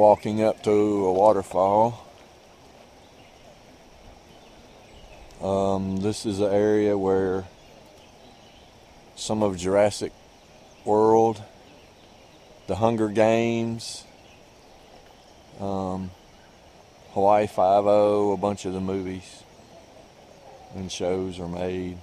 walking up to a waterfall. This is an area where some of Jurassic World, The Hunger Games, Hawaii Five-0, a bunch of the movies and shows are made.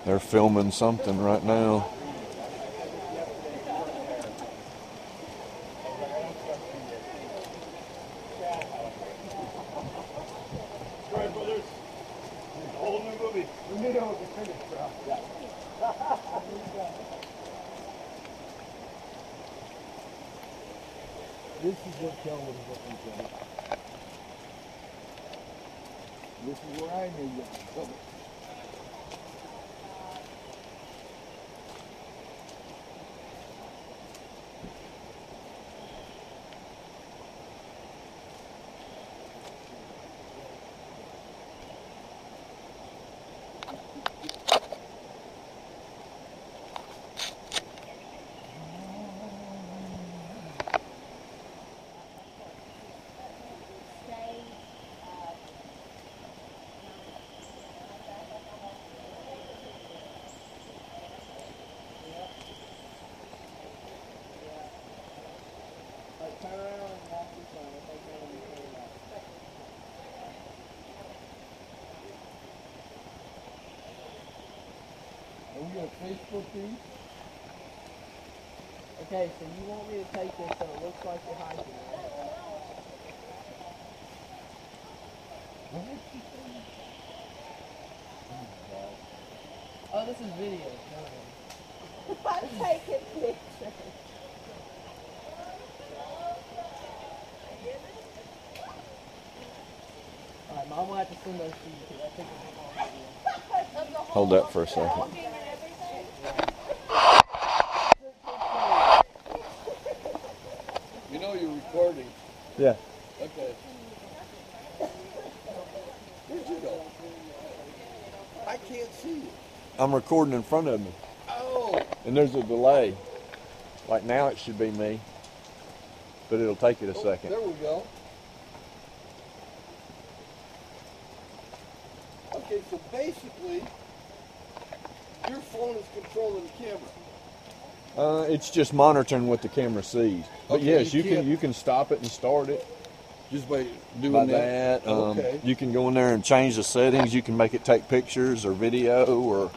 They're filming something right now. Right, brothers. A whole new movie. We knew that was a finish, bro. This is what Kel was looking for. This is where I knew you. Are we going to Facebook these? Okay, so you want me to take this so it looks like you're hiking it? Oh, this is video. I'm taking pictures. Alright, Mom will have to send those to you because I think it's a long video. Hold that for a second. You know you're recording. Yeah. Okay. Where'd you go? I can't see you. I'm recording in front of me. Oh. And there's a delay. Like now it should be me. But it'll take it a second. There we go. Okay, so basically, your phone is controlling the camera. It's just monitoring what the camera sees. But Okay, yes, you you can stop it and start it Just by doing by that. that. Okay. You can go in there and change the settings. You can make it take pictures or video, or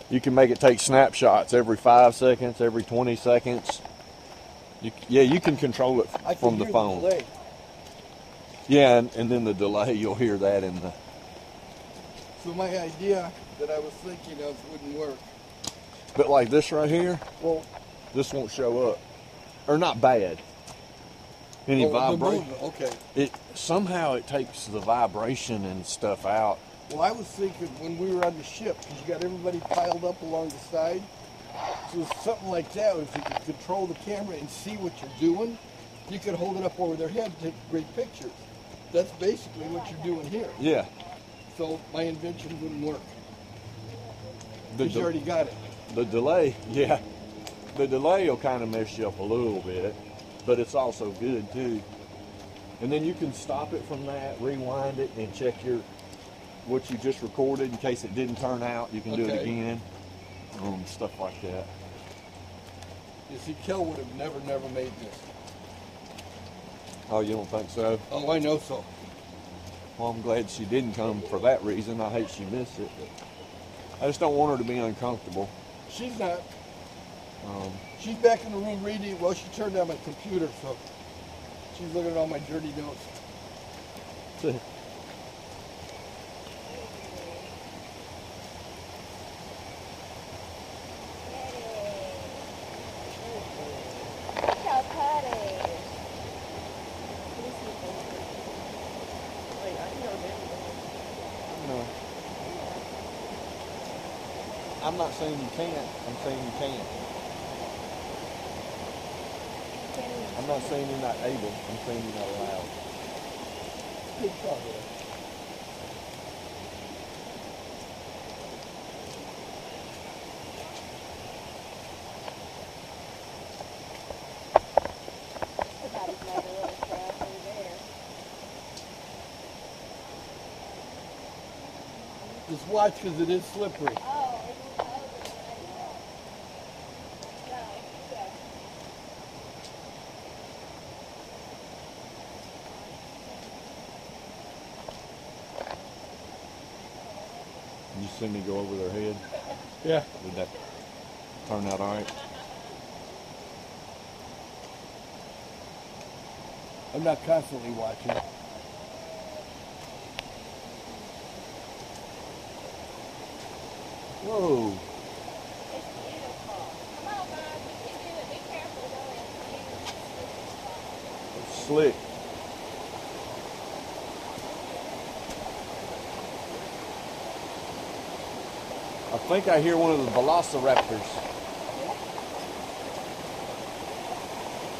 you can make it take snapshots every 5 seconds, every 20 seconds. You can control it I can from the hear phone. delay. Yeah, and then the delay, you'll hear that in the... So my idea that I was thinking of wouldn't work. But like this right here, Well, this won't show up. Or not bad. Any the vibration. movement, okay. It somehow it takes the vibration and stuff out. Well, I was thinking when we were on the ship, because you got everybody piled up along the side. So something like that, if you could control the camera and see what you're doing, you could hold it up over their head and take great pictures. That's basically what you're doing here. Yeah. So my invention wouldn't work. The, Because you already got it. the delay, yeah. The delay will kind of mess you up a little bit, but it's also good too. And then you can stop it from that, rewind it, and check what you just recorded in case it didn't turn out. You can do it Okay. again. Stuff like that. You see, Kel would have never made this. Oh, you don't think so? Oh, I know so. Well, I'm glad she didn't come for that reason. I hate she missed it, but I just don't want her to be uncomfortable. She's not. Um, She's back in the room reading. Well, she turned on my computer, so she's looking at all my dirty notes. I'm not saying you can't. I'm saying you can. I'm not saying you're not able. I'm saying you're not allowed. Good call, yeah. Somebody's made a little trail through there. Just watch because it is slippery. Oh, it was over there. No, yeah. You see me go over their head? Yeah. Did that turn out all right? I'm not constantly watching. Whoa. It's beautiful. Come on, guys. We can do it. Be careful, though. It's slick. I think I hear one of the velociraptors.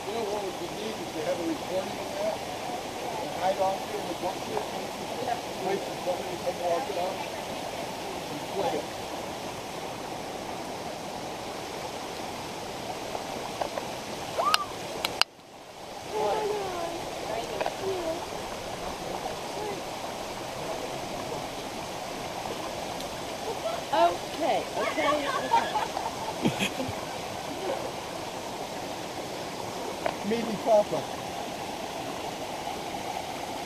You know what would be neat is to have a recording of that and hide off it in the bunker. Wait for somebody to come walking up and play it. Okay. Meaty Papa.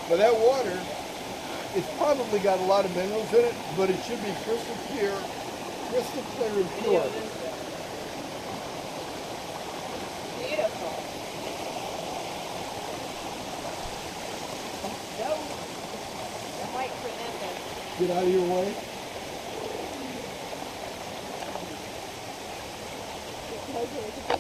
But that water, it's probably got a lot of minerals in it, but it should be crystal clear and pure. Beautiful. Go. I'm waiting for them to. Get out of your way. Get closer.